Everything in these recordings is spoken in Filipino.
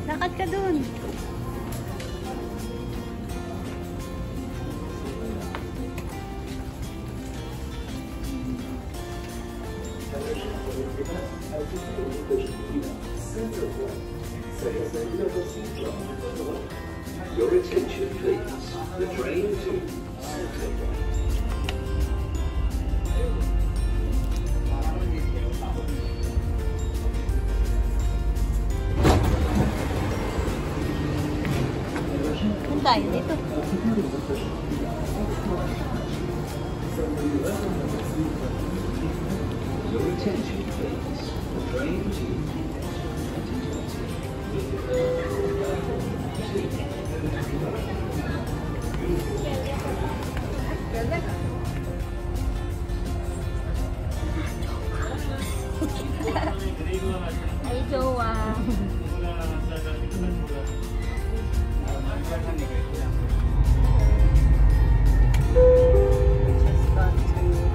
Lakad ka dun. Your attention, please. The train to Centerpoint. Saan tayo dito? Your attention, please. The train to Ay, jowa.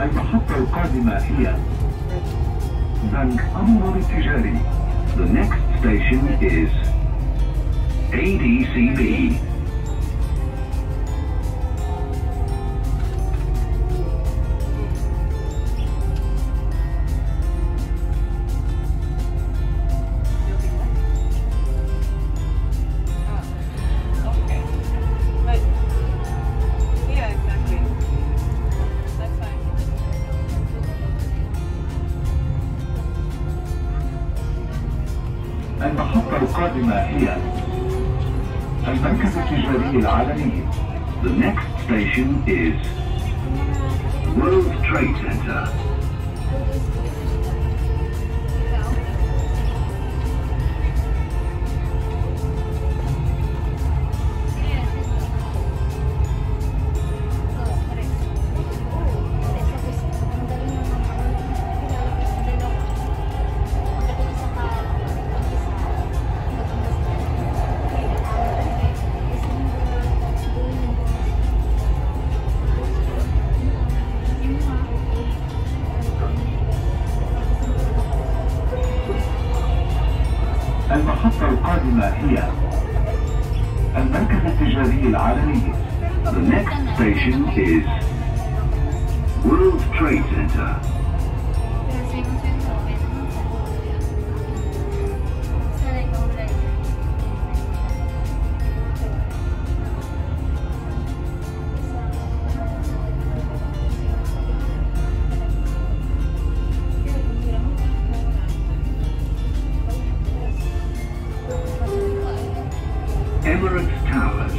المحطة القادمة هي بنك أنظر التجاري. The next station is ADCB. المحطة القادمة هي المركز التجاري العالمي. The next station is World Trade Center. المحطة القادمة هي المركز التجاري العالمي. The next station is World Trade Center. Emirates Towers.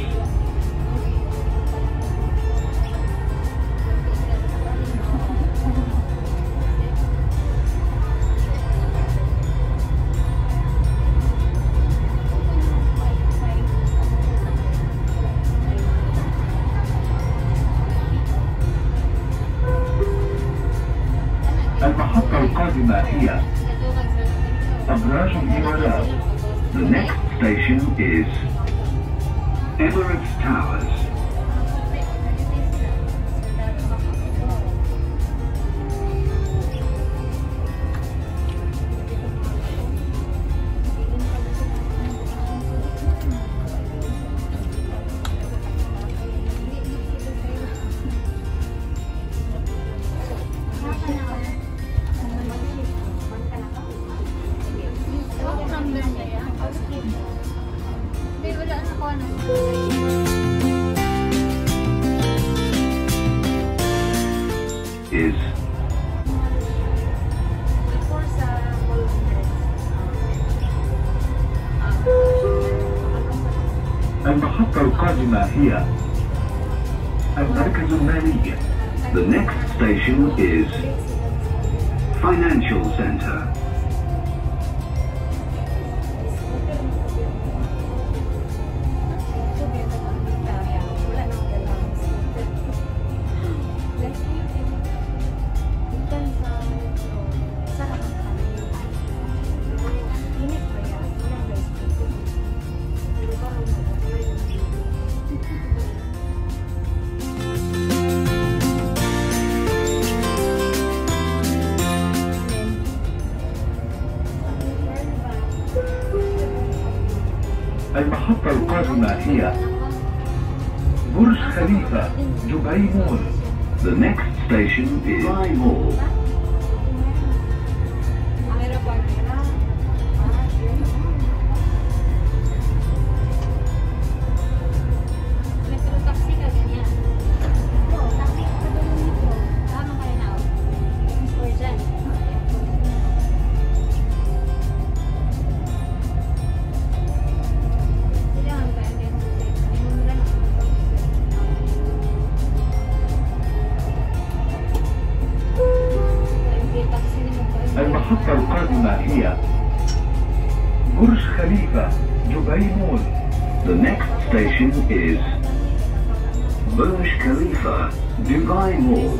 المحطة القادمة هي أبراج الإمارات. The next station is Emirates Towers. Is المحطة القادمة هي المركز المالي. The next station is Financial Center. المحطة القادمة هي برج خليفة دبي مول. The next station is Dubai Mall. المحطة القادمة هي برج خليفة دبي مول. The next station is Burj Khalifa, Dubai Mall.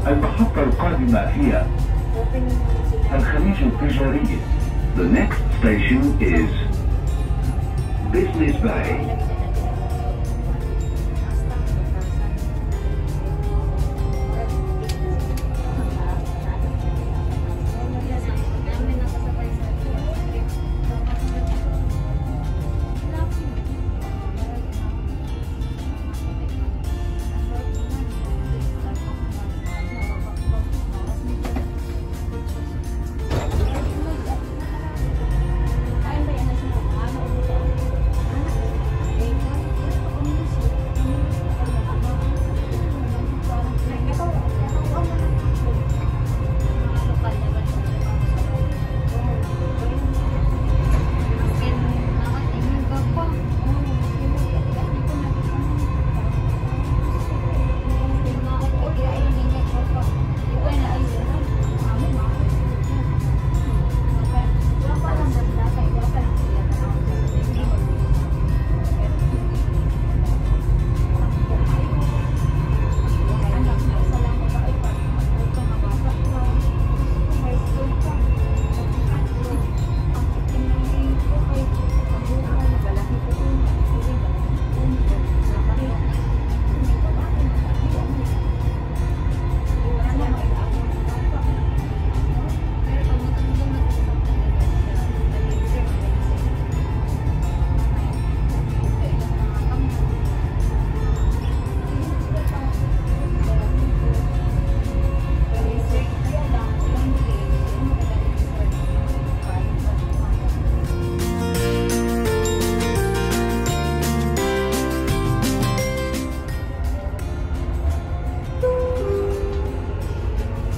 المحطة القادمة هي الخليج التجاري. The next station is Business Bay.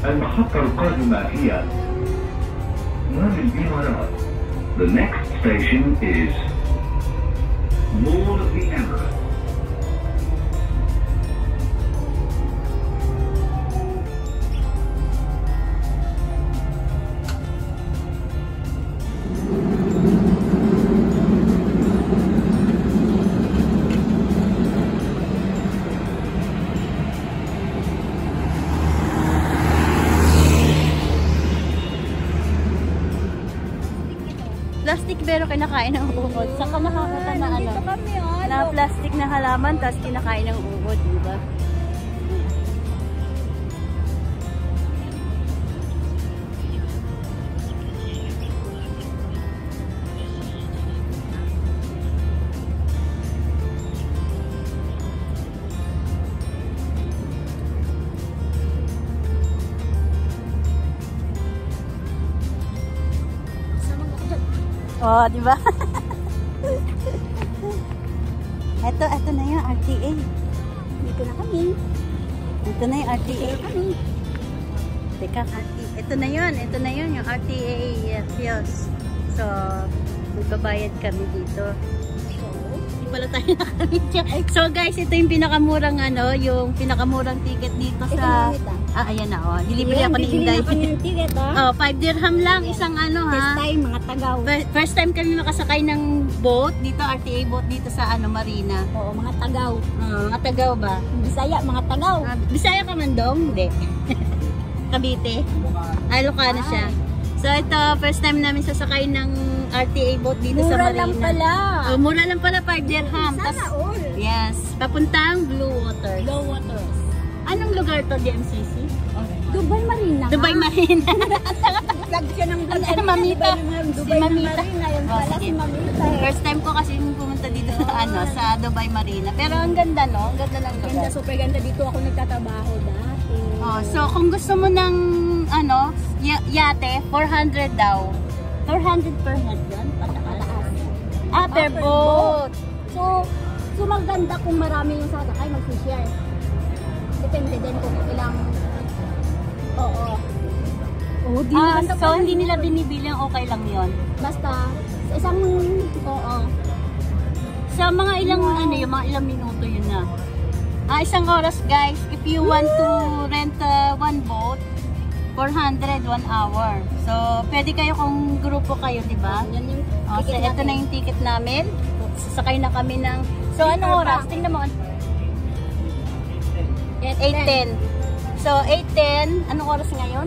المحطة القادمة هي مول الإمارات. The next station is Mall of the Emirates. Plastic pero kinakain ng ubod. Saan ka makakita na ano? Na plastic na halaman tapos kinakain ng ubod, di ba? Oh, di ba? Ito na yung RTA. Dito na kami. Ito na yung RTA. Teka, ito na yun yung RTA Fios. So, magbabayad kami dito. Hindi pala tayo nakamit. So guys, ito yung pinakamurang yung pinakamurang ticket dito sa... ayan na, oh. Dilibre ako ni Inday. Ticket, Oh, 5 dirham lang, isang ha. First time, mga tagaw. First time kami makasakay ng boat dito, RTA boat dito sa Marina. Oo, mga tagaw. Mga tagaw ba? Bisaya, mga tagaw. Bisaya ka man dong? Hindi. Cavite. Ay, Ilocano siya. So ito, first time namin sasakay ng RTA boat dito sa Marina. Mura lang pala. Oh, mura lang pala, 5 dirham. Sana all. Yes, papuntang Blue Water. Low waters. Anong lugar to, DMCC? Dubai Marina. Dubai Marina. Lag siya ng Dubai Ano, Mamita? Dubai Si Mamita. Marina. Yan Oh, pala sige. si Mamita. First time ko kasi pumunta dito sa Dubai Marina. Pero ang ganda, no? Ang ganda ng lugar. Ganda, super ganda. Dito ako nagtatrabaho dati. Oh, so kung gusto mo ng yate, 400 daw. 400 per head yan? Pataas. Per boat. So maganda kung marami yung sasakay, mag-share. Depende din kung ilang... Oo. Oh, di maganda So pala. hindi nila binibilang okay lang yon. Basta, sa isang... Oo. Sa mga ilang yung mga ilang minuto yun na. Isang oras guys, if you want to rent one boat, 400 1 hour. So pwede kayo kung grupo kayo, di ba? Yan yung So ito na yung ticket namin. Sasakay na kami ng... So anong oras? Tingnan mo. 8:10. So 8:10, anong oras ngayon?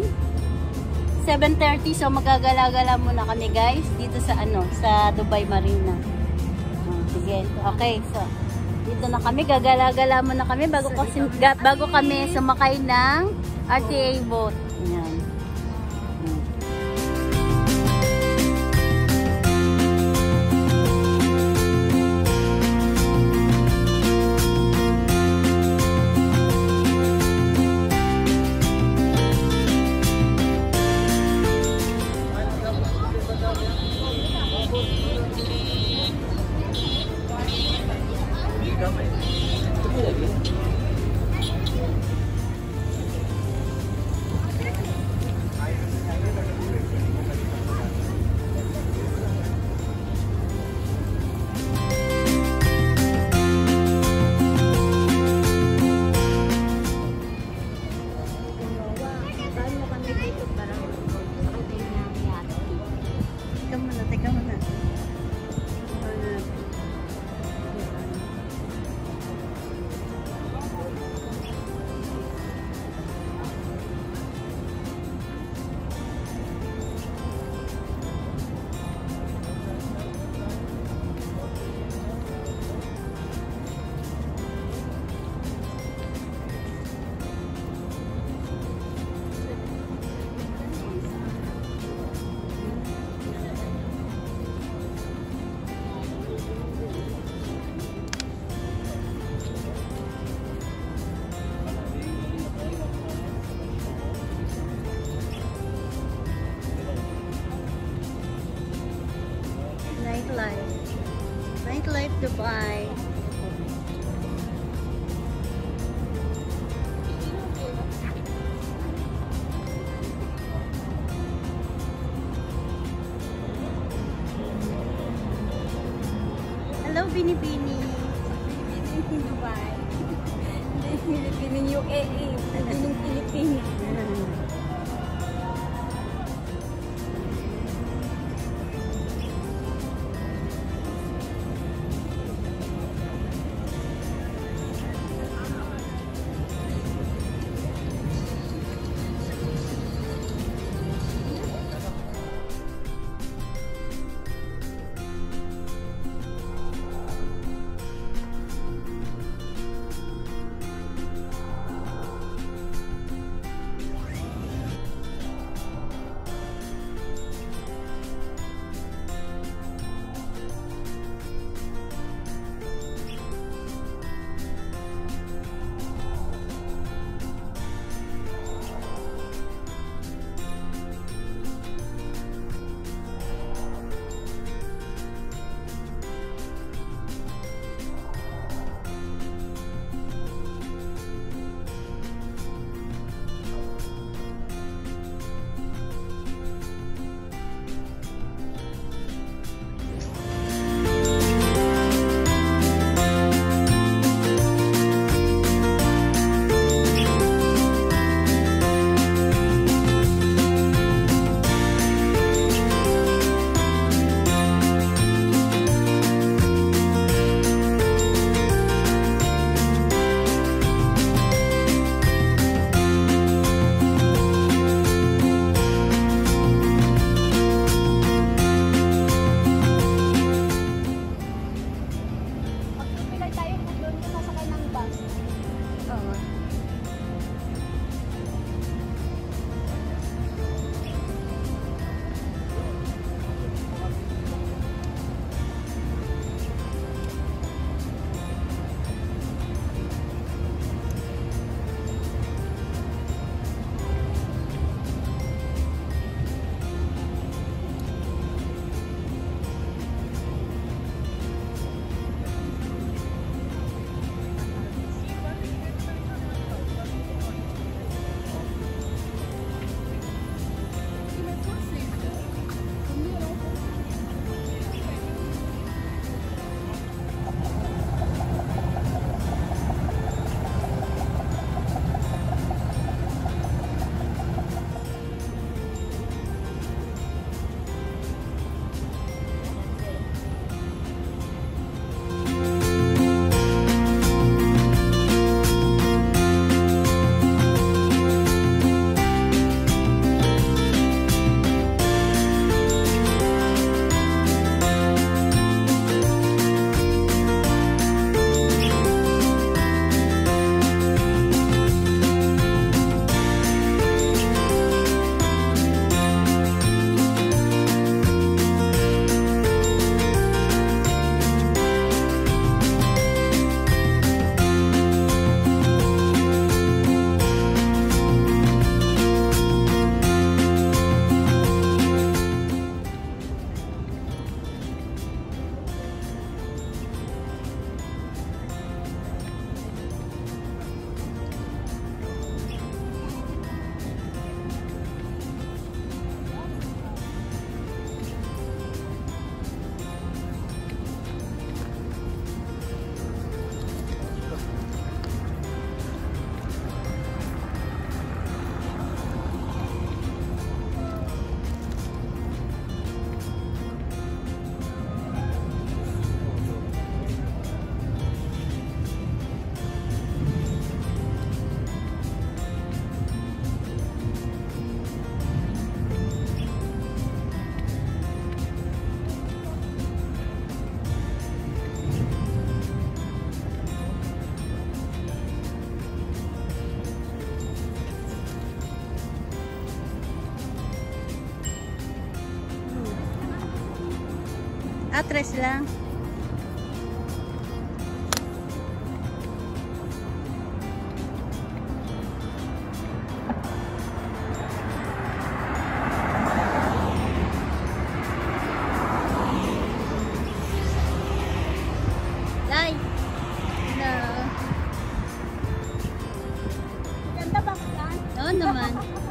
7:30. So magagala-gala muna kami guys dito sa sa Dubai Marina. Sige. Okay, so dito na kami, gagala-gala muna kami bago kami sumakay ng RTA boat. Ayan. Teka muna. Nightlife Dubai. Hello, Binibini. Dubai. Hindi Philippine, UAE. Hindi ng Pilipinas. Atras lang. Day. Hello. Ganda ba ko yan? Oo naman.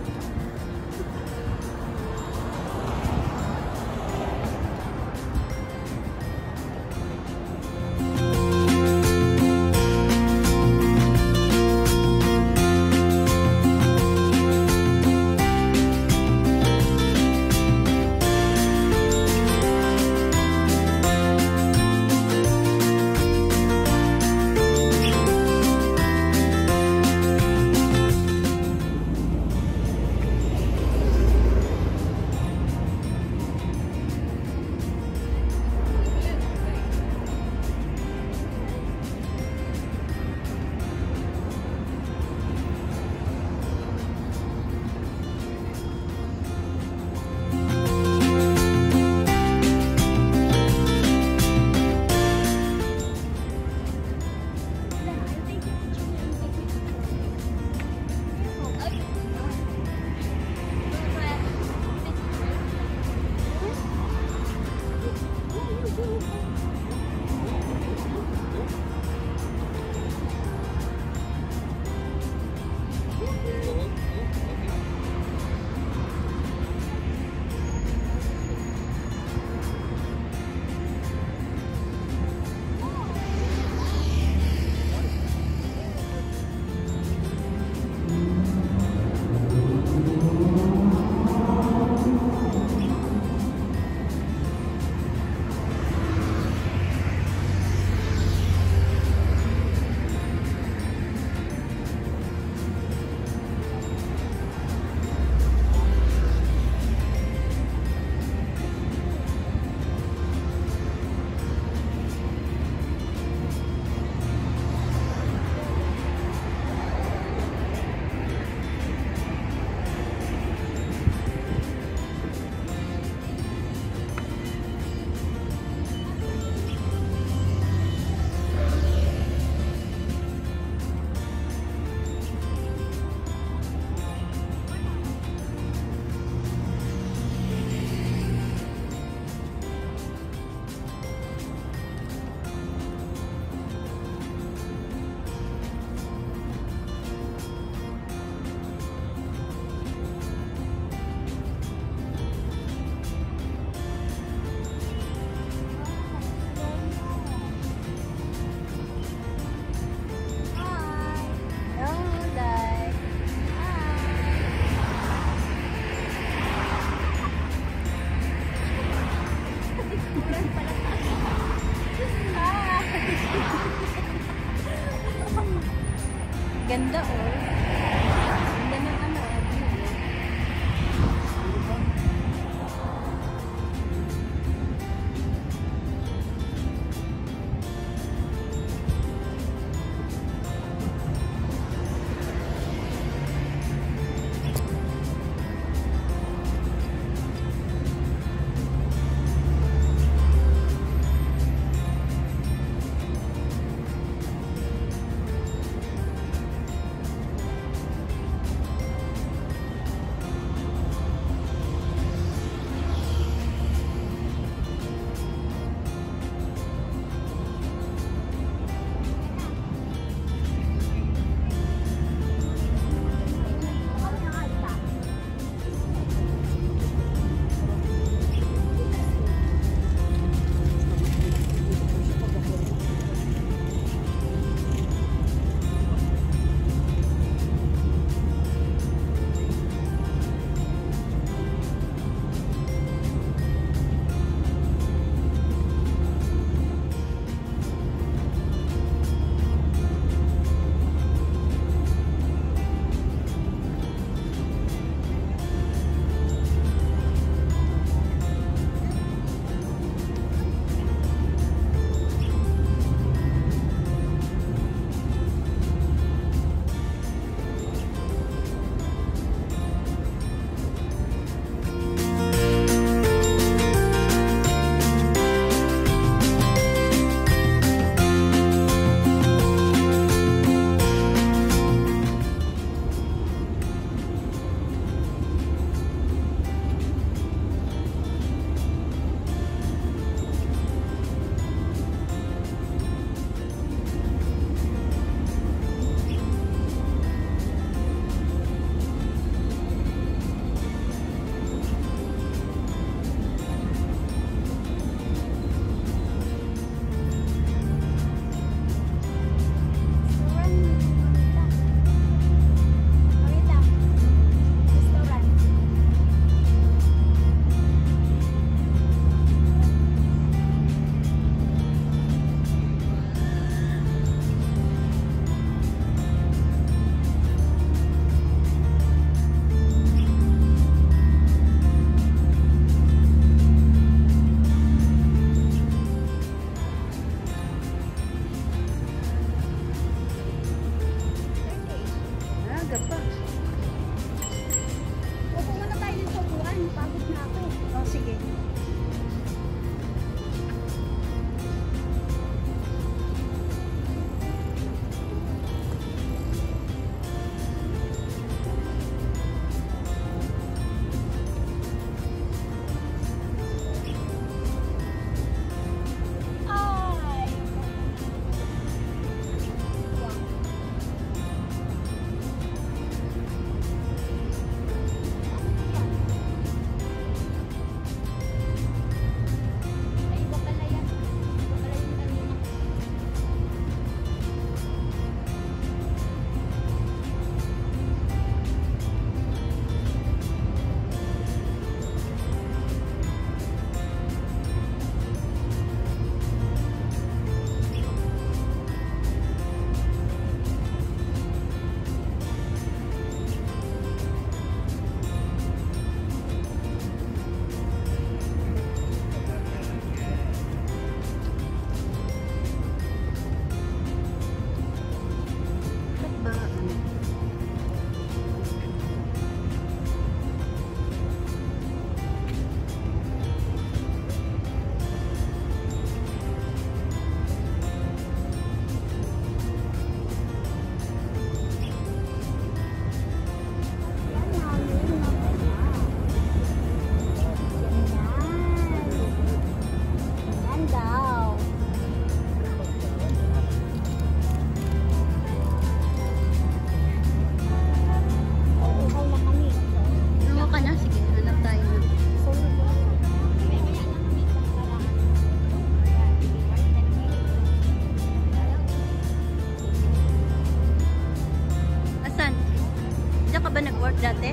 ka ba nag-work dati?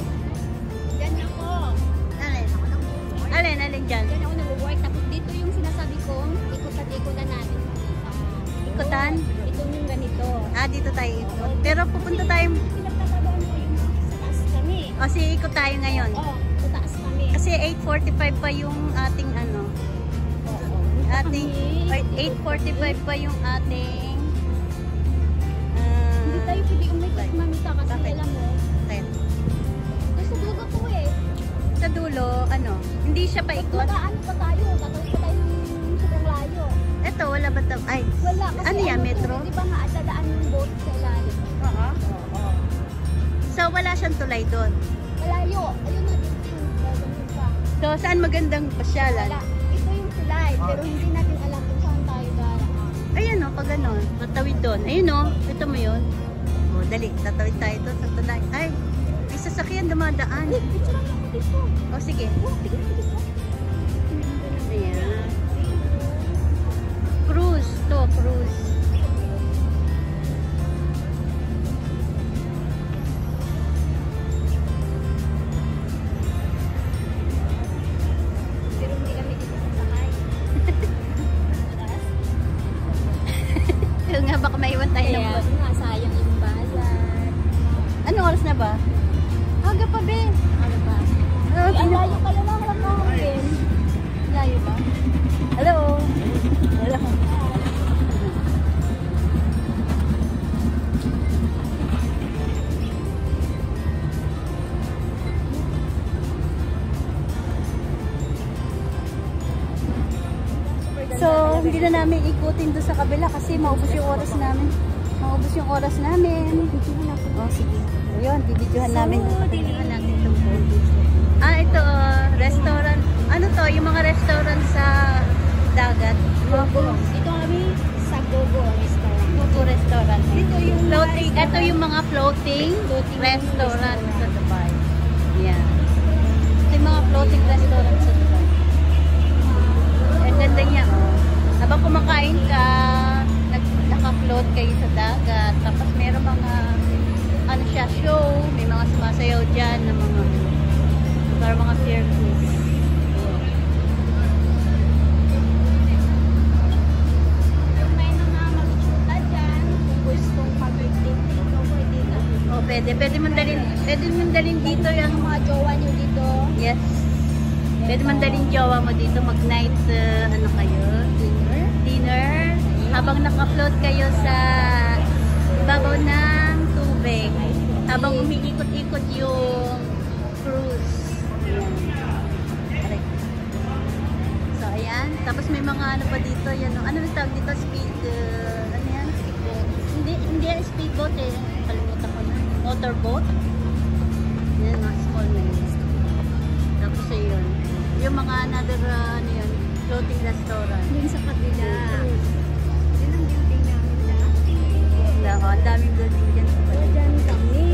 Diyan ako. Alin? Ako nag-work. Alin dyan? Diyan ako nag-work. Tapos dito yung sinasabi kong ikutan natin. Ikutan? Ito yung ganito. Dito tayo ikot. Pero pupunta tayo, Pinagtatrabahan ko yung sa taas kami. kasi ikot tayo ngayon. Oo, sa taas kami. Kasi 8:45 pa yung ating ano, ating, 8:45 pa yung ating, Hindi tayo pwede umikot, mamita, kasi Bakit? alam mo. okay. Ito sa dulo ko eh. Sa dulo, ano, hindi siya paikot. Magkaano pa tayo? Tatawid pa tayo ng sobrang layo. Eto, wala ba ito? Ay, Wala. Kasi ano yan, metro? Di ba nga dadaan yung boat sa ilalim? Oo. Oo. So, wala siyang tulay doon. Malayo. Ayun na, dito yung gagawin pa. So, saan magandang pasyalan? Wala. Ito yung tulay. Pero hindi natin alam kung saan tayo daraan. Ayan o, pag ano, tatawid doon. Ayun o, ito mo yun. O, dali, tatawid tayo doon sa tulay. Ay, may sasakyan dumadaan. Picture lang ako dito. O, sige. Oh, tignan mo dito. Ayan. Cruise to, cruise. Pero hindi kami dito sasakay. Kaya nga, baka maiwan tayo ng bus. nga, sayang yung bayan. Anong oras na ba? Aga pa, be. Ano ba? Oh, Ang layo pala lang namin. layo ba? Hello? Hello? So, hindi na namin ikutin doon sa kabila kasi maubos yung oras namin. Maubos yung oras namin. Oh, sige. Ayun, bibidyohan namin. Bibidyohan natin ito. Ito, restaurant. Ano to? Yung mga restaurant sa dagat. Ito kami sa Gogo Restaurant. Gogo restaurant. Dito yung Floating. Ito yung mga floating restaurant sa Dubai. Yeah. Ito yung mga floating restaurant sa Dubai. Ang ganda niya, oh. Habang kumakain ka, naka-float kayo sa dagat. Tapos meron mga, ano siya, show. May mga sumasayaw dyan ng mga, parang mga circus. Yung may mga mag-shoota dyan, kung gustong pag-retake dito, pwede ka. Oh, pwede mong dalhin dito yung, Yung mga jowa nyo dito, yes. Pwede mong dalhin jowa mo dito, mag-night, ano kayo? Dinner. Habang naka-float kayo sa ibabaw ng tubig. Habang umiikot-ikot yung cruise. Ayan. So, ayan. Tapos may mga ano pa dito. Yan, ano yung tawag dito? Ano yan? Speedboat. Hindi yan speedboat eh. Kalimutan ko na. Motorboat. Yan, mga small na yun. Tapos ayun. Yung mga another, ano yun, floating restaurant. dun sa kabila. Yun ang building namin dati. Ang daming building dyan. Dyan kami.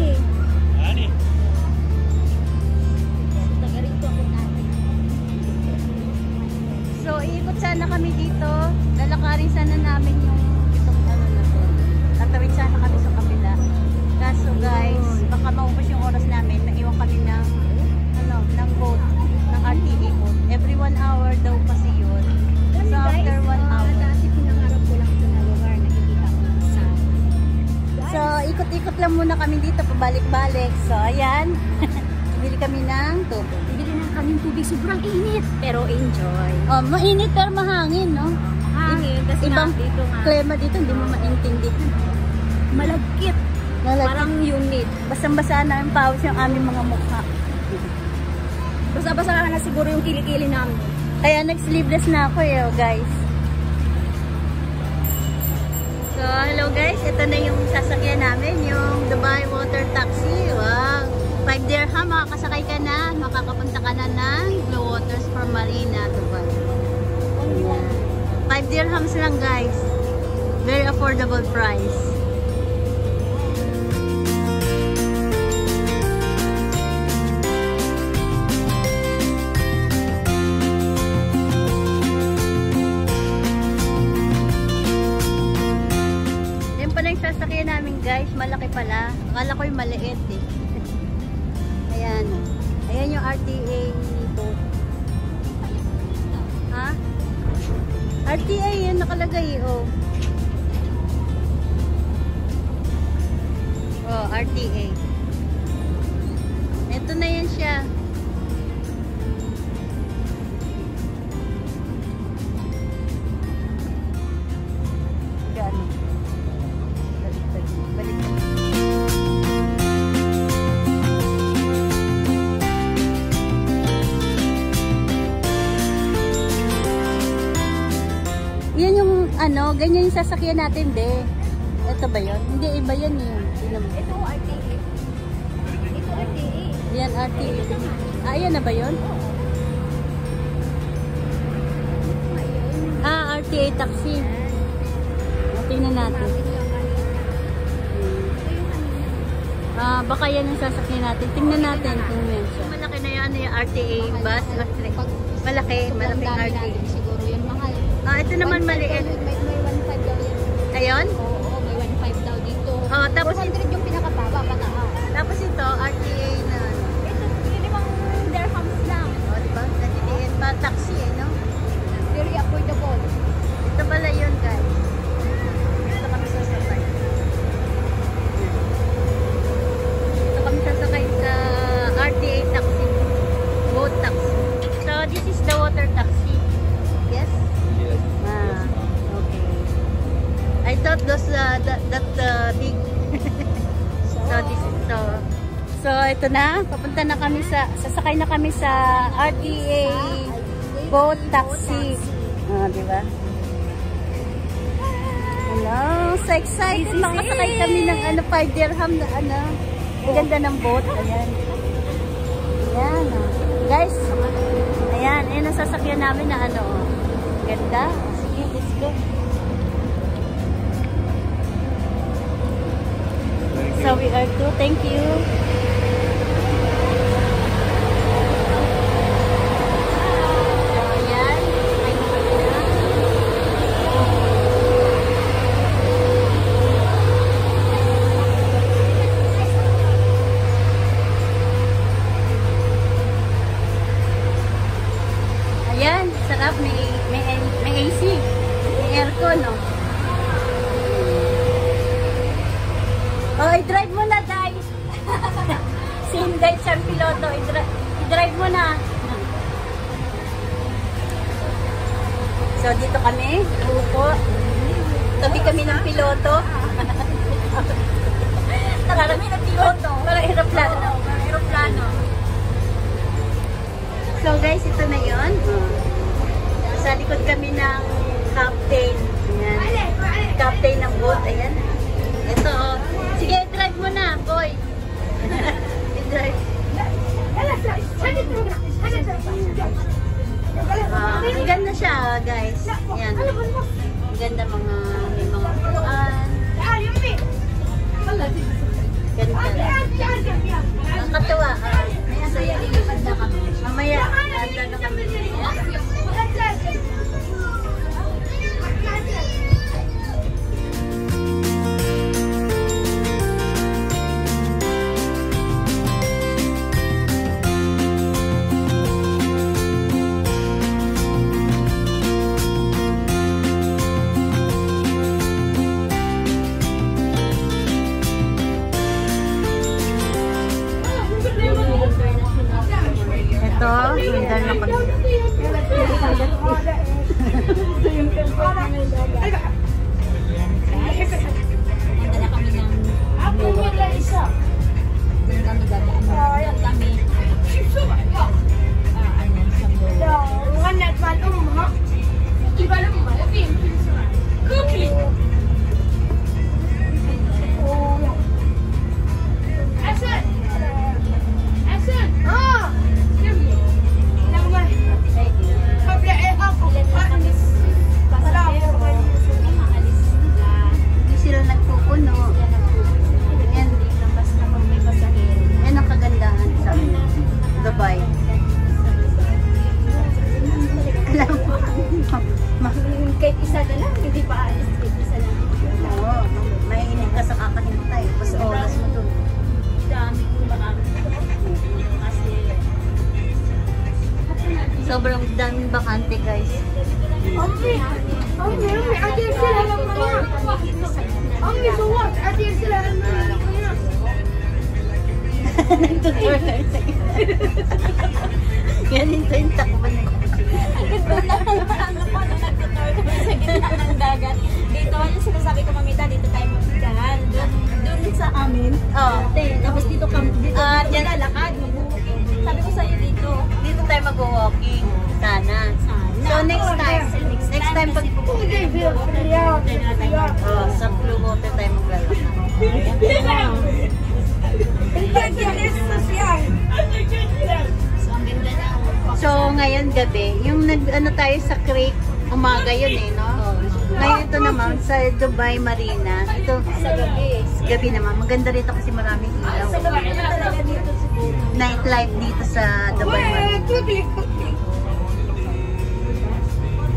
So, taga rito ako dati. So, iikot sana kami dito. Lalakarin sana namin yung itong ano na to. Tatawid sana kami sa kabila. Kaso guys, baka maubos yung oras namin. Naiwan kami ng, ano, ng boat. Ng RTA boat. Every 1 hour daw kasi yun. So, after 1 hour. Dati pinangarap ko lang ito na lugar. Nakikita ko lang sa... So, ikot-ikot lang muna kami dito. Pabalik-balik. So, ayan. Bili kami ng tubig. Bibili na kaming tubig. Sobrang init. Pero enjoy. Oh, mainit pero mahangin, no? Hangin. Kasi Ibang nga, dito nga. klima dito, hindi mo maintindihan. Malagkit. Parang unit. Basang-basa na ang pawis yung aming mga mukha. Basta-basta na siguro yung kilikili namin. Kaya nag-sleeveless na ako eh, oh, guys. So, hello guys. Ito na yung sasakyan namin, yung Dubai Water Taxi. Wow. 5 dirham, makakasakay ka na. Makakapunta ka na ng Blue Waters from Marina, Dubai. 5 dirhams lang guys. Very affordable price. Yung pala yung sasakyan namin guys, malaki pala. Akala ko yung maliit eh. RTA boat. Ha? RTA yun nakalagay, oh. Oh, RTA. Ito na yan siya. Gano? Balik. Yan yung ano, ganyan yung sasakyan natin, be. Ito ba yun? Hindi, iba yan yun. Ito RTA. Ito RTA. Yan, RTA. Ah, yan na ba yun? Ah, RTA taxi. Tingnan natin. Ah, baka yan yung sasakyan natin. Tingnan natin kung yan siya. Malaki na yan yung RTA bus. Malaki, malaking RTA. Siguro yun mahal. Ah, ito naman maliit. May 1.5 daw yan. Ayun? Oo, may 1.5 daw dito. Oh, tapos 400 yung pinakababa, pataas. Tapos ito, RTA na. Ito, 5 dirhams lang. Oh, diba? Natitiit pa taxi eh, no? Very affordable. Ito pala yun, guys. Ito kami sasakay. Ito kami sasakay sa RTA taxi. Boat taxi. So, this is the water taxi. Yes? Yes. Ah, okay. I thought those, that big. So, this is so, ito na. Papunta na kami sasakay na kami sa RTA boat taxi. Oh, diba? Hello, so excited. Makasakay kami ng 5 dirham na Ang ganda ng boat. Ayan. Ayan. Oh. Guys, ayan. Ayan ang sasakyan namin na oh. Ganda. Sige, let's go. So we are to. Thank you. Ayan, sarap. May AC. May aircon, no? Oh, i-drive mo na, Day. Si Inday siyang piloto. I-drive mo na. So, dito kami. Upo. Tabi kami ng piloto. Tabi ng piloto. Parang aeroplano. So, guys, ito na yun. Sa likod kami ng captain. Ayan. Captain ng boat. Ayan. Ito, oh. Sige, drive mo na, boy. I-drive. Ang ganda siya, guys. Ayan. Ang ganda may mga puan. Ganda. Ang katuwa. Masaya ilipad na kami. Mamaya, nandun na kami. Ito, hanggang na kami. Sobrang daming bakante, guys. Nagtutur tayo sa ganito yung takbo na yun. Ano po, nung nag-tour kami sa gitna ng dagat. Dito, yung sinasabi ko, mamita, dito tayo magdaan. Doon sa amin. Oh. Tapos dito kami, dito Diyan. lalakad. Sabi ko sa'yo dito. Dito tayo mag-walking. Sana. So next time pag sa Blue Water tayo maglalakad. So ngayon gabi, yung nag-ano tayo sa creek, umaga yun eh, no? Ngayon ito naman sa Dubai Marina. Ito Sa gabi. gabi naman. Maganda rito kasi maraming ilaw. Sa gabi na talaga dito siguro. Nightlife dito sa Dubai Marina.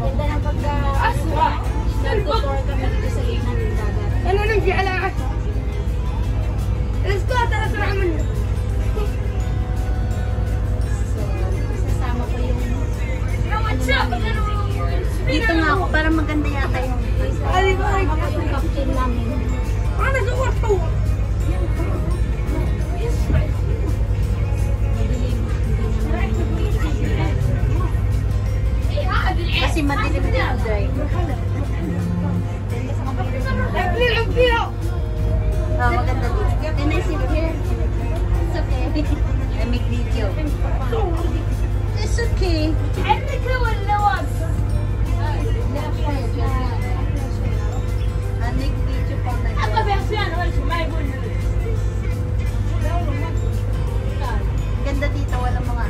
Ganda ng nag-tour kami dito sa gitna ng dagat. So, isasama ko yung Dito nga ako para maganda yata yung isasama ko yung captain namin. kasi madilim din ang drive. Oh, maganda dito. Can I sit here? It's okay. I make video. It's okay. I make video pa na. Ganda dito, walang mga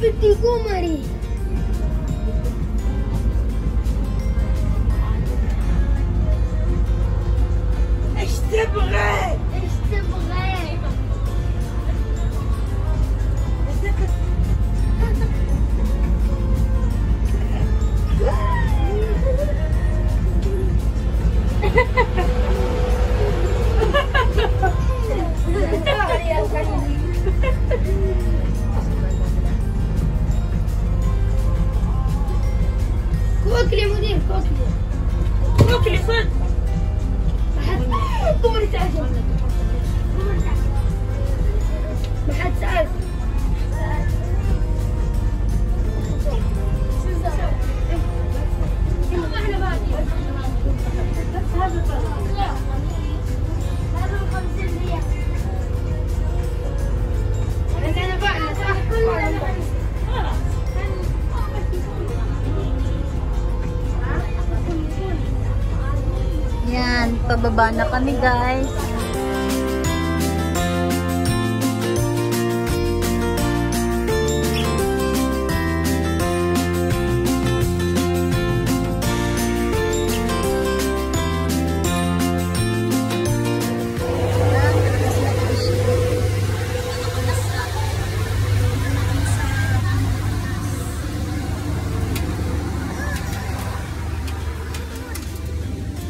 petit Marie. C'était vrai! C'était vrai. كوكلي مدير كوكلي كوكلي صد كوكلي تعجب ما حد سأل Yan, pababa na kami guys.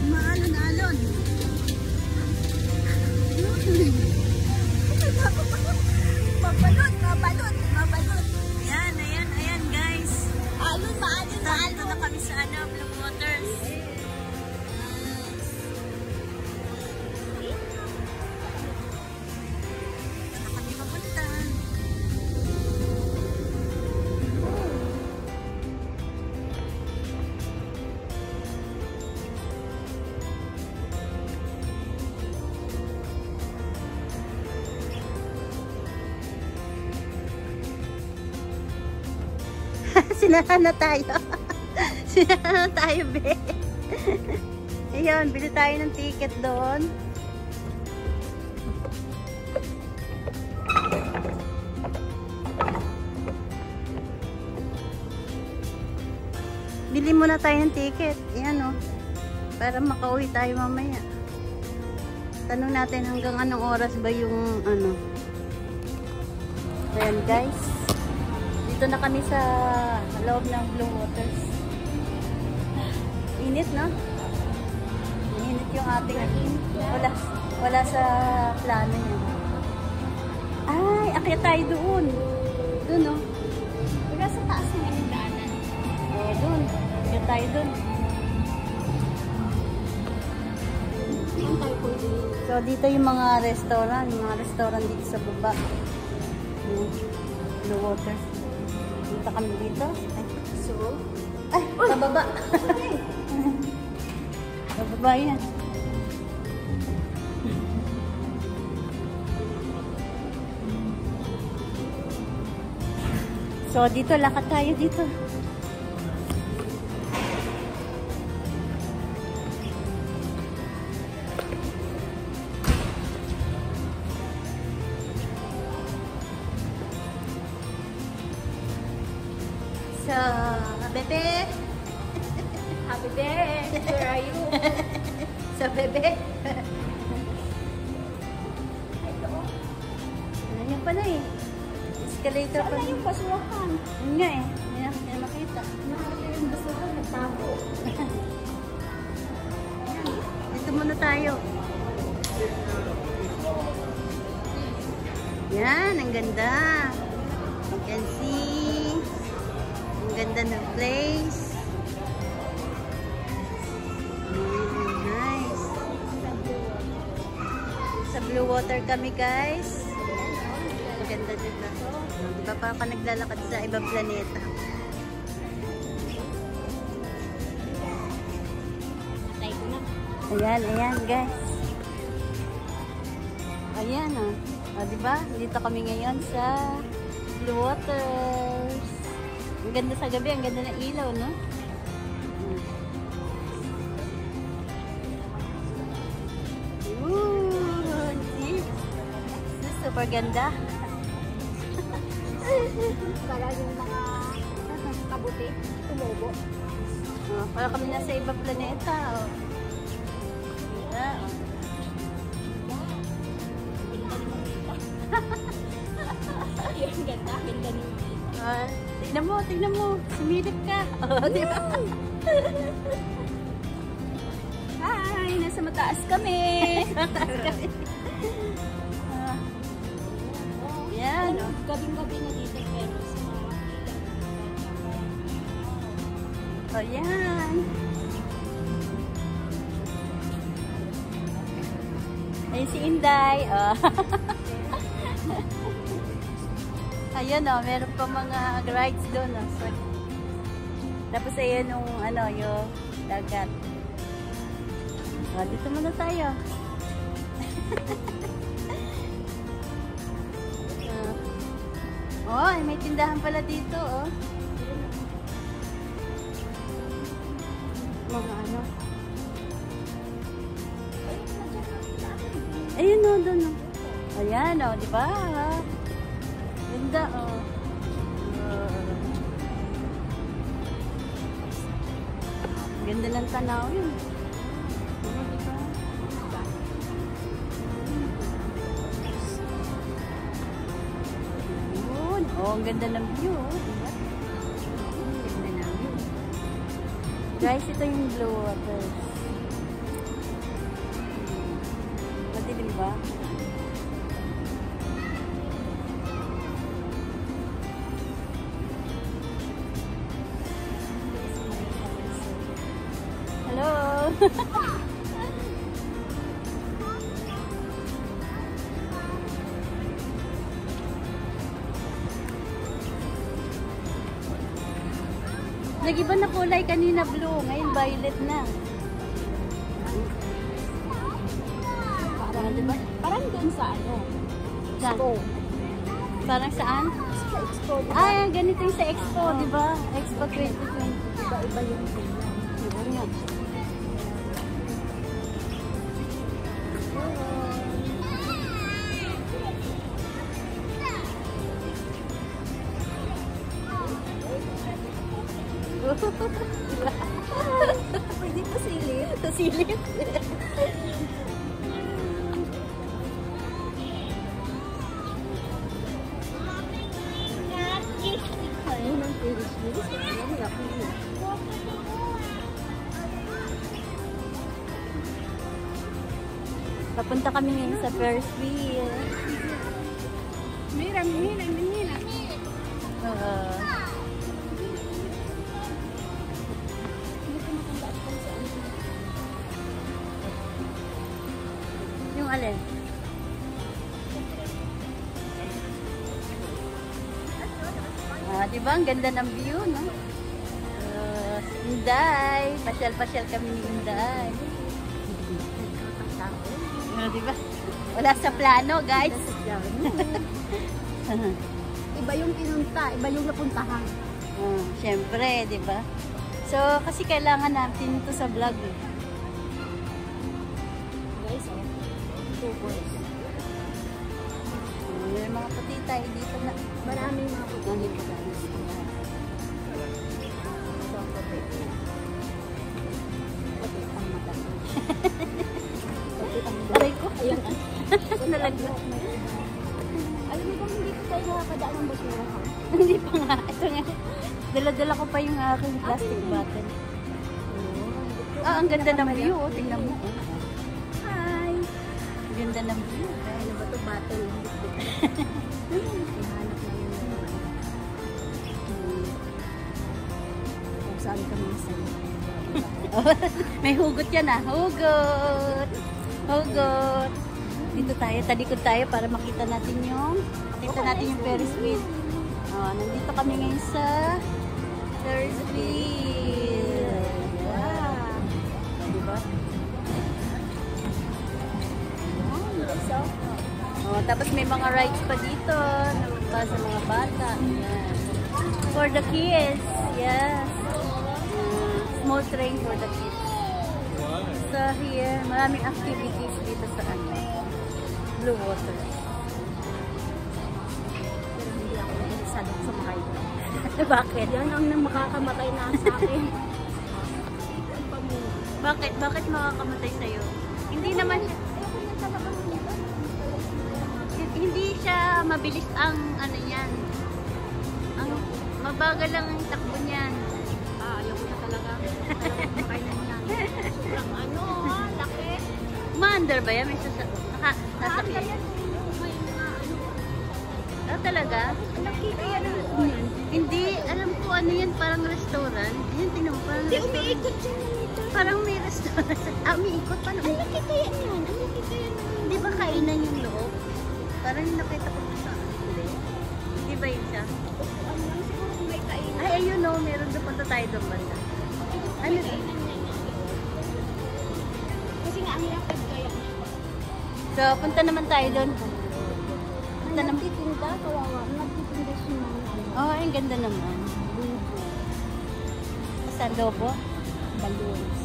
Maalon-alon. Mabalot. Ayan guys. Alon, Dito na kami sa Blue Waters. Dito na kami papunta. Sinahan na tayo. Sinahan na tayo, be. Ayun, bili tayo ng ticket doon. Bili muna tayo ng ticket. Ayan, oh. Para makauwi tayo mamaya. Tanong natin hanggang anong oras ba yung ano. Ayan, guys. Dito na kami sa loob ng Blue Waters. Init, no? Init yung ating wala sa plano niya. Ay, akyat tayo doon. Doon, no? Wala sa taas ng daanan. Oo, doon. Akyat tayo doon. So, dito yung mga restaurant. Yung mga restaurant dito sa baba. Blue Waters. Dito kami dito. Ay, so, ay, sa baba. Sa baba yan. So, dito, lakad tayo dito. So, bebe. Happy day. Where are you? So, bebe. Ano yun pala eh. Escalator Saan pa. na yung basurahan? Yun nga eh. Hindi na makita. Nakakita yung basurahan. Nagtago. Dito muna tayo. Yan, ang ganda. You can see. Ang ganda ng place. Nice. Sa Blue Water kami, guys. Ang ganda dito. Diba parang ka naglalakad sa ibang planeta. Patay ko na. Ayan, guys. Ayan, oh. O, diba? Dito kami ngayon sa Blue Waters. Ang ganda sa gabi. Ang ganda ng ilaw, no? Ooh, see? Super ganda. Kaya yung mga kabuti, tumubo. Para kami nasa ibang planeta. Oh. Yeah, oh. Yung ganda naman. Tignan mo. Sumilip ka. Oh, di ba? Hi! Nasa mataas kami! Yan. Gabing-gabi na dito pero sa mga Oh, yan. Ayun si Inday. Oh. Ayan o, meron pa mga rides doon. Oh. So, tapos ayan yung, yung dagat. Oh, dito muna tayo. Oh, may tindahan pala dito, oh. Mga ano. Ayun o, doon o. Ayan o, di ba? Ganda o. Ganda ng tanaw yun. Yun. Oh, ang ganda ng view. Diba? Ganda ng view. Guys, ito yung blue waters. Madilim ba? Hello! Nag-iba na kulay kanina blue, ngayon violet na. parang, diba? Parang doon sa ano? Saan? Expo. Parang saan? Sa Expo. Diba? Ah, ganito yung sa Expo, di ba? Expo 2020. Iba-iba yung tingnan. Diba nga? Pwede pa silip. Silip. Ayun ang Ferris wheel. Ayun ang pili. Papunta kami ngayon sa Ferris wheel. Mira. Yung alin? Diba? Ang ganda ng view, no? Inday. Pasyal-pasyal kami ni Inday. Diba? Wala sa plano, guys. Iba yung pinunta, iba yung napuntahan. Siyempre, diba? So, kasi kailangan natin ito sa vlog. Eh. Guys, oh. 2 boys. Yung mga patita, dito na. Maraming mga pupunta. Aray ko. Ayun. Nalaglag. Alam mo kung hindi ko tayo nakakadaan ng basura ha? Hindi pa nga. Ito nga. Dala-dala ko pa yung aking plastic bottle. Ah, ang ganda ng view. Oh. Tingnan mo. Oh. Hi! Ang ganda ng view. Ano ba ito? Bottle. Ihanap na yun. Kung saan kami sa'yo. May hugot yan ah. Hugot! Hugot! Dito tayo. Talikod tayo para makita natin yung Ferris wheel. Nandito kami ngayon sa Ferris wheel. Wow! Diba? Tapos may mga rides pa dito para sa mga bata. Yan. For the kids. Yes. Small train for the kids. So here, maraming activities dito sa Blue Water. Pero hindi ako nagsasadong sa Bakit? Yan ang makakamatay na sa akin. Bakit? Bakit makakamatay sa'yo? Hindi naman siya, hindi siya mabilis ang ano yan. Ang mabagal lang ang takbo niyan. Ayaw ko na talaga. Makainan niya. Sobrang laki. Maandar ba yan? May sasakyan. May mga Ah, talaga? nakita yan yan. Hindi, alam ko ano yan, parang restaurant. Ayun, tinan mo, parang Hindi, restaurant. umiikot siya nito. Parang may restaurant. Ah, umiikot pa Ang laki kaya yan. Ang laki kaya yan. Hindi ba kainan yung loob? Parang yung nakita ko sa hindi. Hindi ba yun siya? Ano lang siguro kung may kainan. Ay, ayun no, meron doon. Punta tayo doon banda. Ano? Kainan niya niya. Kasi nga ang lapad kaya. So, punta naman tayo doon. Punta naman. Nagtitinda, kawawa. Nagtitinda siya ng Oh, ang ganda naman. bubo. Sa lobo. Balloons.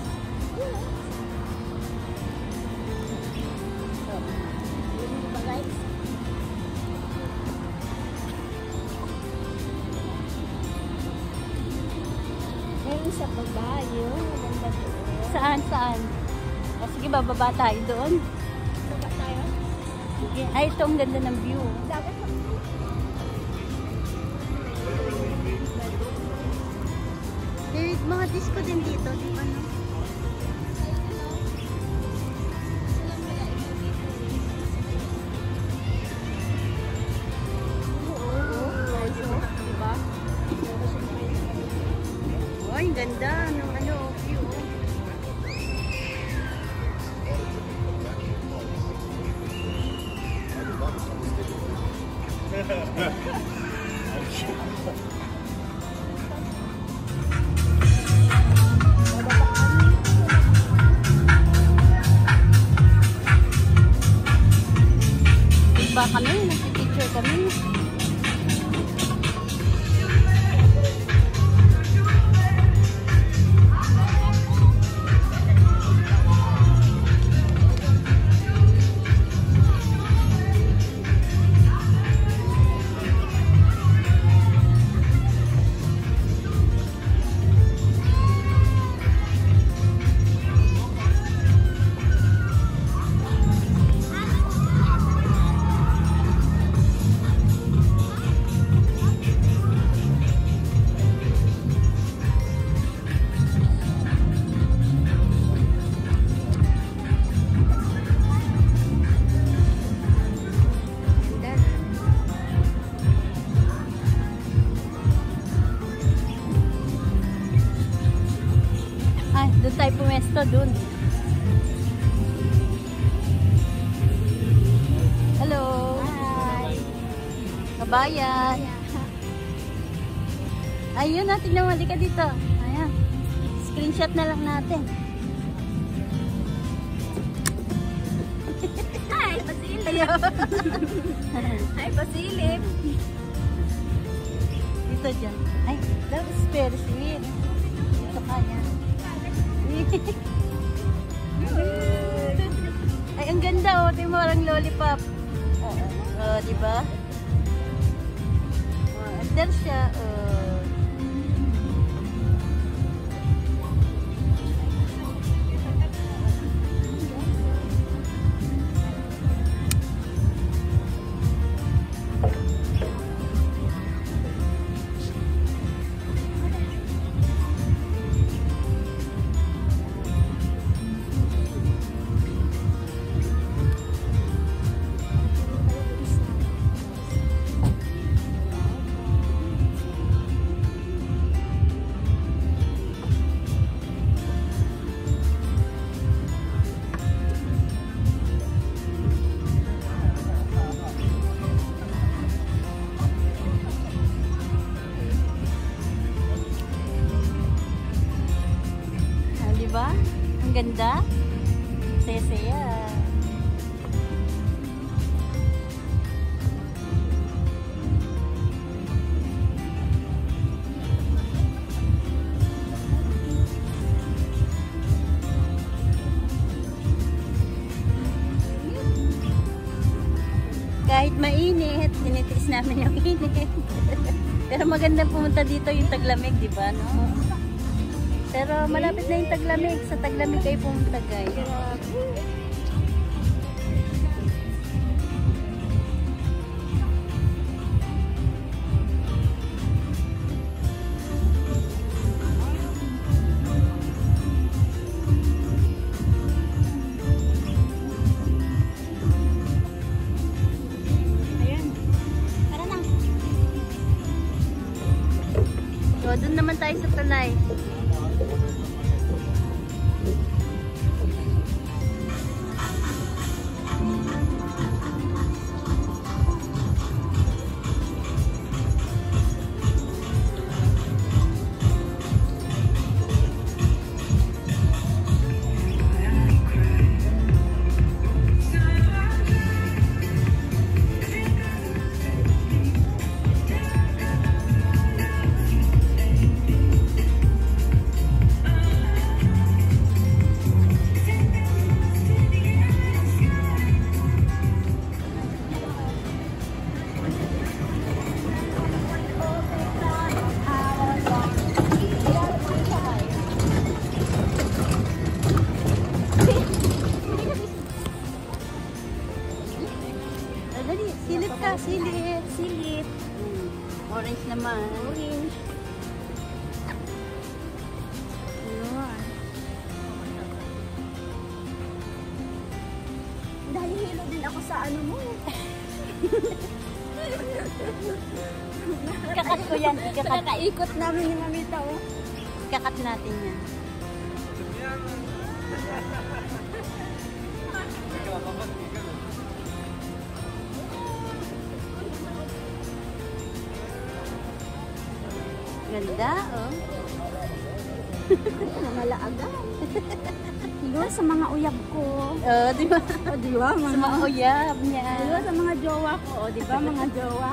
Yun ba guys? Meron sa baba yun. Maganda doon. Saan? Saan? Oh, sige, bababa tayo doon. Baba tayo. Sige. Ay, ito ang ganda ng view. Dapat May mga disco din dito, di ba no? diba? Oh, ang ganda ng ano, view. Diba kami? Nag-picture kami. Ay, doon tayo pumesto, doon. Hello! Hi! Kabayan! Ayun natin na, halika dito. Ayan. Screenshot na lang natin. Hi, pasilip! Ayun. Hi, pasilip! Dito dyan. Ay, that was very sweet. Dito kaya. Ay, ang ganda oh. Tingnan mo, parang lollipop. Oh, di ba? Oh, andar siya. Oh. Diba? Ang ganda. Saya-saya. Kahit mainit, tinitiis namin yung init. Pero maganda pumunta dito yung Taglamig, di ba, no? Pero malapit na yung Taglamig. Sa Taglamig kayo pumunta, guys. So, doon naman tayo sa tulay. Dali, silip ka, silip. Silip. Orange naman. Orange. Ayan. Dahil hilo din ako sa ano mo. Ikakat ko yan. Ikakat. Nakaikot namin ni Mamita, oh. Ikakat natin yan. Ganda, oh. Namalaagan. Hilo sa mga uyab ko. Oh, di ba? O, di ba? Sa mga uyab niya. Hilo sa mga jowa ko. O, di ba mga jowa?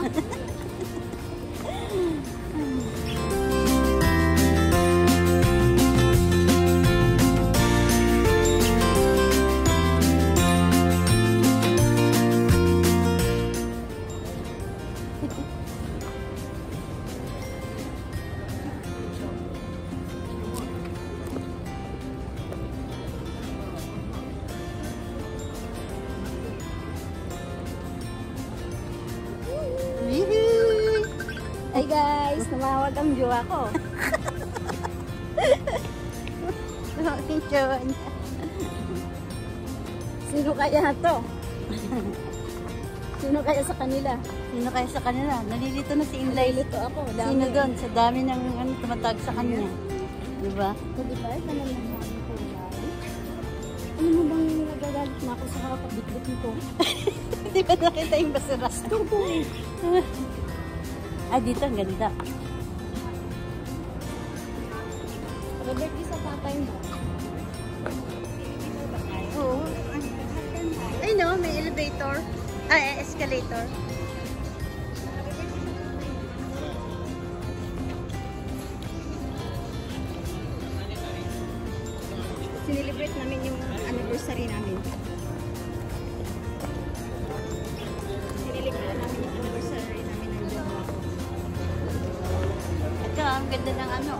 Hey guys, tumawag ang jowa ko. Ang jowa niya. Sino kaya to? Sino kaya sa kanila? Sino kaya sa kanila? Nalilito na si Inlay. Nalilito ako. Dami. Sino doon? Sa dami ng ano, tumatag sa kanya. Di ba? So, di ba? Ito naman yung mga kulay. Ano mo bang nagagalit na ako sa kakabitbit nito? Di ba nakita yung basura? Ito po eh. Ay, dito ang ganda. Birthday sa tatay mo. Oo. Ay no, may elevator. Ay, escalator. Sinilibrate namin yung anniversary namin. Sinilibrate namin yung anniversary namin ng jowa ko. Ito, ang ganda ng ano.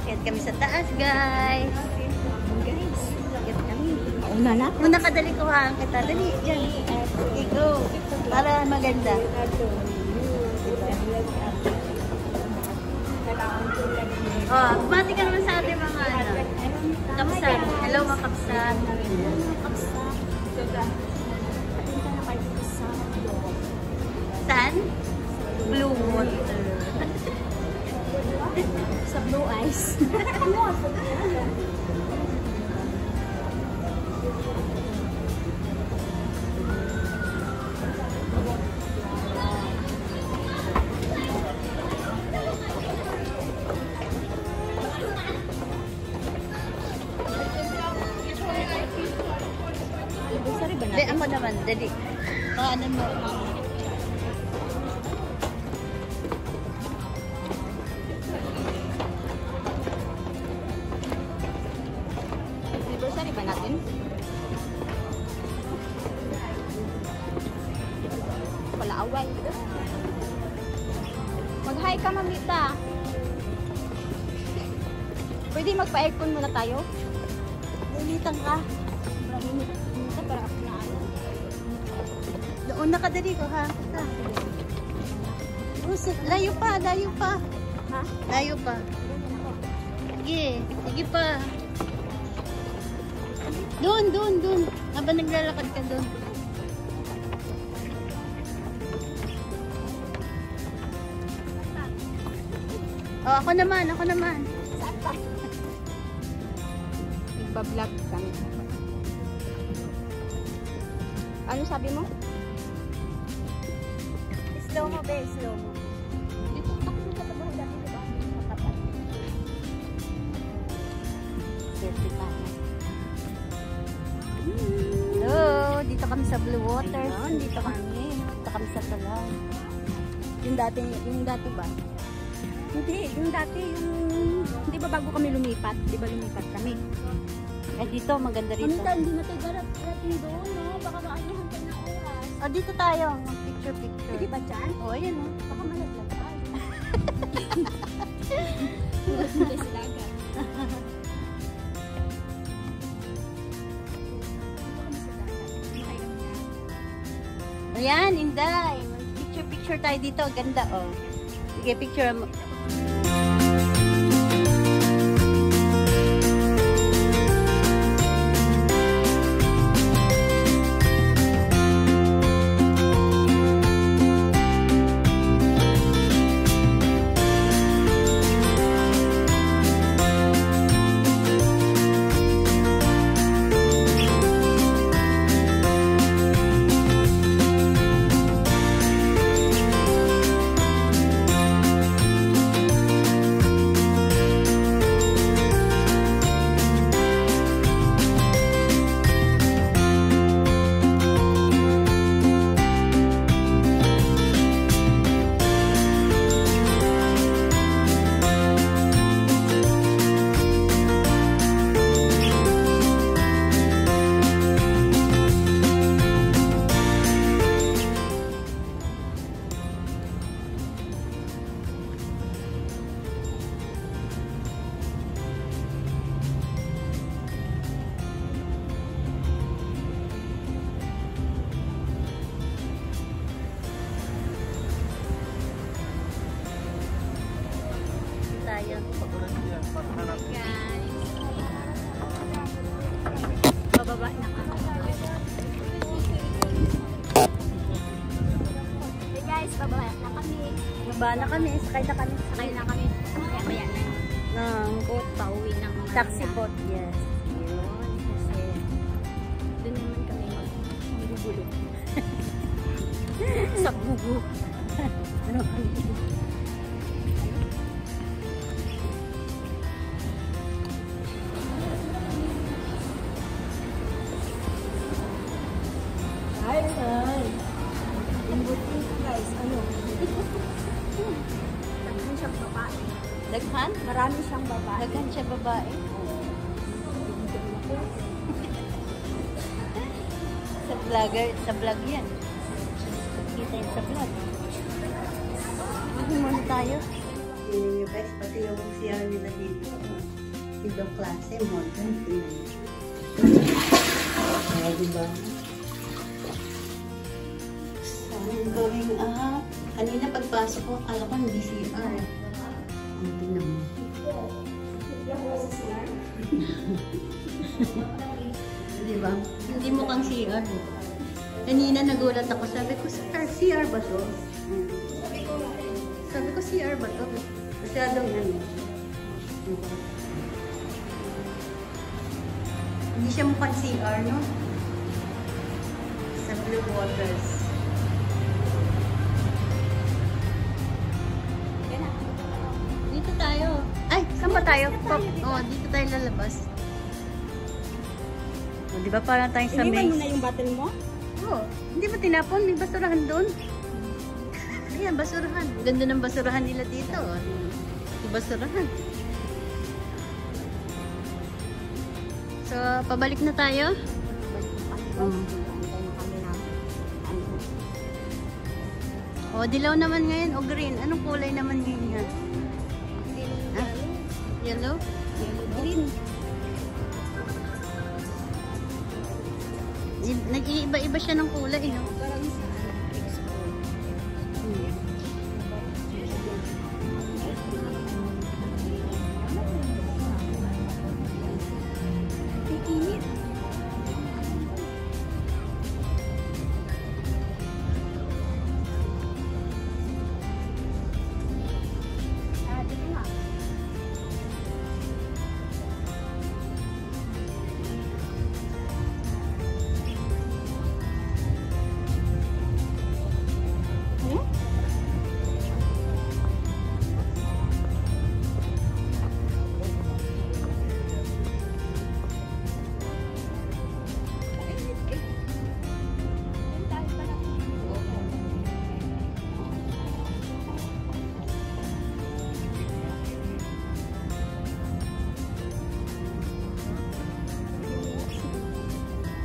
Kaya kami sa taas, guys. Guys, Kaya kami. mauna na. Muna ka, dali ko ha. Kita, dali. Yan. Okay, go. Para maganda. Oh, bumati ka naman sa ating mga ano. Kapsan. Hello, mga kapsan. Saan? Blue water. Sa Blue Eyes. Hindi, ako naman. Dali. Ano mo? Anniversary ba natin? bawal. Mag-hi ka, mamita. Pwede magpa-aircon muna tayo? Lilitan ka. Mamita para ako na ano. Doon na kadali ko ha. Layo pa, layo pa. Ha? Layo pa. Sige, sige pa. Doon. Habang naglalakad ka doon. Oh, ako naman. Saan pa? Nagpa-vlog kami. Ano sabi mo? Slow mo, be, slow mo. Dito, ako yung katabahan dati, diba? Katapat. Selfie pa. Hello, dito kami sa Blue Waters. Dito kami sa Tulay. Yung dati ba? Hindi, yung dati, di ba bago kami lumipat? Di ba lumipat kami? Eh, dito, maganda rito. Mamita, hindi na tayo darating doon, no? Baka maanuhan tayo ng oras. Oh, dito tayo. Picture. Hindi ba dyan? Oh, ayan oh. Baka malaglag tayo. Hindi sa dagat. Ayan, Inday. Picture tayo dito. Ganda, oh. Sige, picture mo. Tayo. Bababa na kami. Hey guys, bababa na kami. Baba na kami. Sakay na kami. Sakay na kami. Maya na yung boat pauwi ng Taxi boat. Yes. Yun, kasi doon naman kami magbubulong. Sa bugo. Ano? Daghan siyang babae. Daghan? Marami siyang babae. Daghan siya babae. Sa vlog yan. Kita yun sa vlog. Hindi muna tayo. Tingnan nyo guys, pati yung CR nila dito. Ibang klase, modern. Kaya diba? So, I'm going up. Kanina pagpasok ko, akala ko hindi CR. Ang tingnan mo. Diba? Hindi mo kang CR. Kanina nagulat ako. Sabi ko, CR ba to? Sabi ko, CR ba to? Masyadong ano. Hindi siya mukhang CR, no? Sa Blue Waters. Dito tayo. Ay, saan ba tayo? Dito tayo lalabas. Di ba parang tayo sa Iniwan maze? mo na yung bottle mo? Hindi ba tinapon? May basurahan doon. Ayan, basurahan. Ganda ng basurahan nila dito. Yung basurahan. So, pabalik na tayo. O, dilaw naman ngayon o green. Anong kulay naman ngayon yan? Ah, yellow? Green. Nag-iiba-iba siya ng kulay, no? Parang sa expo. Init. Dito nga.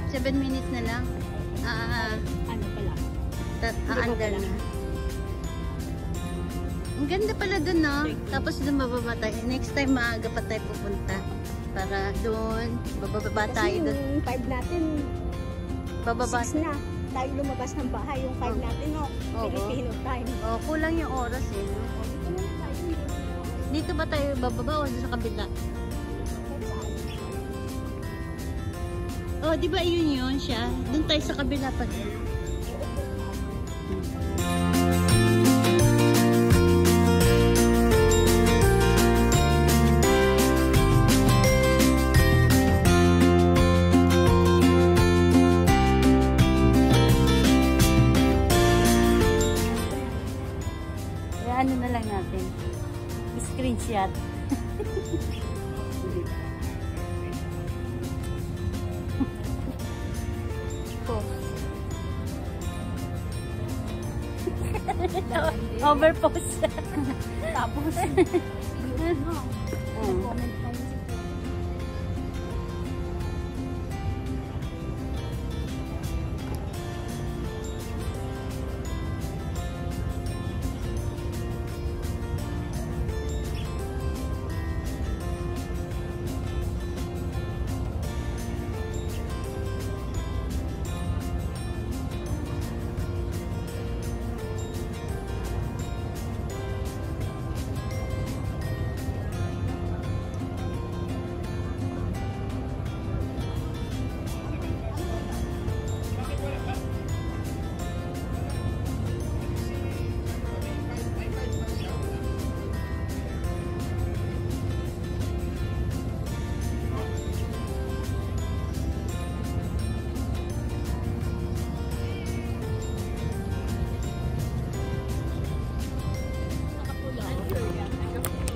Seven minutes na lang. Ano pala? Under na. Ang ganda pala dun, no? Tapos dun bababa tayo. Next time, maaga pa tayo pupunta. Para dun, bababa tayo dun. Yung 5 natin, Bababa. 6 na. Tayo lumabas ng bahay. Yung 5 natin, no? Oo. Filipino time. Oh, kulang yung oras eh, no? Dito na lang tayo. Dito ba tayo bababa o sa kabila? Oh, di ba yun siya? Doon tayo sa kabila pa din. Ano na lang natin? Screenshot. Overpost. Tapos, yun, no? Comment tayo sa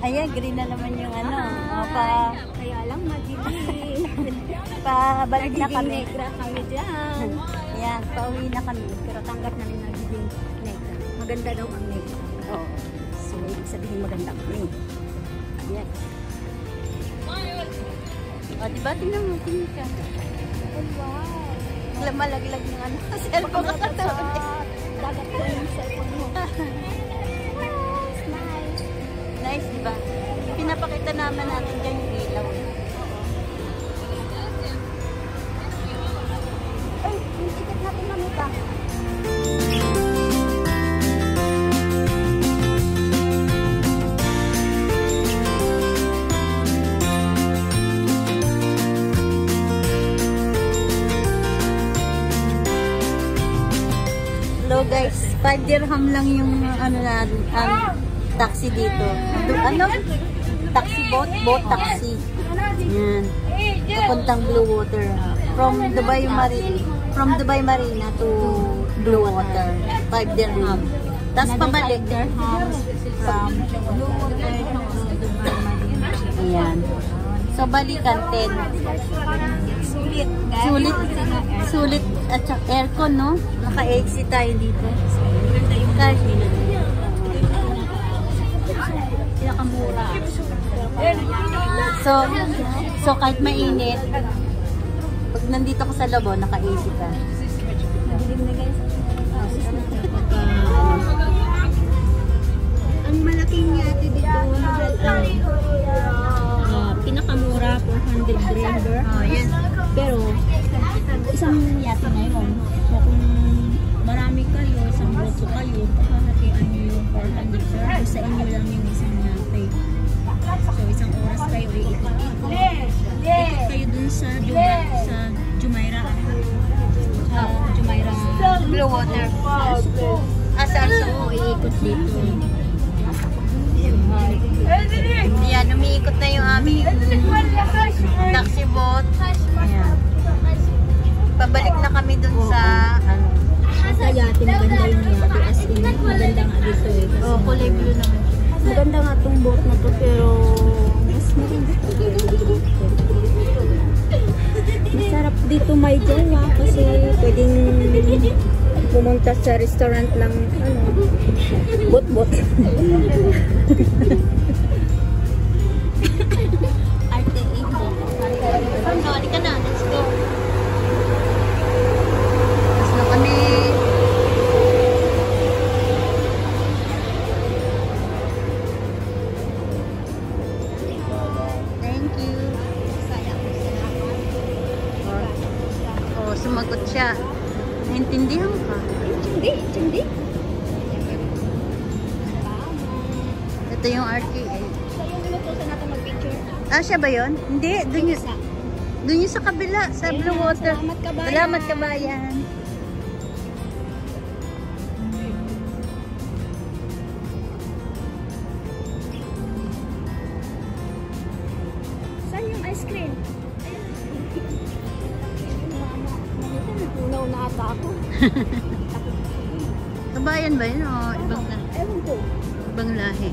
Ayan, green na naman yung ano. Kaya lang madilim. Pabalik na kami. Negra kami dyan. Ayan, pauwi na kami. Pero tanggap namin nagiging negra. Maganda daw ang negra. Oo. So, ibig sabihin maganda kami. Yes. O, diba? Tingnan mo, tingnan ka. Oh, wow. Malaglag yung ano. Cellphone ka katawa. Dagat ko yung cellphone mo. Nice. Nice, diba? Pinapakita naman natin dyan yung ilaw. Ay, yung ticket natin mamita. Hello guys, 5 dirham lang yung ano na taxi dito. Ano? Taxi boat? Boat taxi. Yan. Papuntang Blue Water. From Dubai Marina to Blue Water. 5 dirham. Tapos pabalik. From Blue Water to Dubai Marina. Ayan. So balikan 10. Sulit. Sulit at saka aircon, no? Naka-AC tayo dito. Kasi Pinakamura. so kahit mainit, pag nandito ka sa labo, naka-AC ka. Madilim na guys. yate ngayon. So kung marami kayo, isang boto kayo, pakahatian nyo yung 400 sir. Sa inyo lang yung isang yate. So isang oras kayo iikot-ikot. Ikot kayo dun sa Jumeirah. Jumeirah. Blue water. Sa So iikot dito. Ayan, umiikot na yung aming taxi boat. Ayan. Pabalik na kami dun sa ano. Sa yate, maganda yung yate. As in, maganda nga dito eh. Kasi Oh, kulay blue naman. maganda nga tong boat na to, pero mas maganda. Masarap dito may jowa kasi pwedeng pumunta sa restaurant lang, ano, bot-bot. RTA. So, halika na. Let's go. Let's go kami. Thank you. Oh, sumagot siya. Naintindihan ka. Hindi. Ito yung RTA. So yung inutusan natin mag-picture. Ah, siya ba yun? Hindi. Doon yung sa kabila. Sa Blue Water. Salamat kabayan. Salamat kabayan. Saan yung ice cream? Una-una ata ako. Kabayan ba yun? O ibang, Ewan ko. ibang lahi?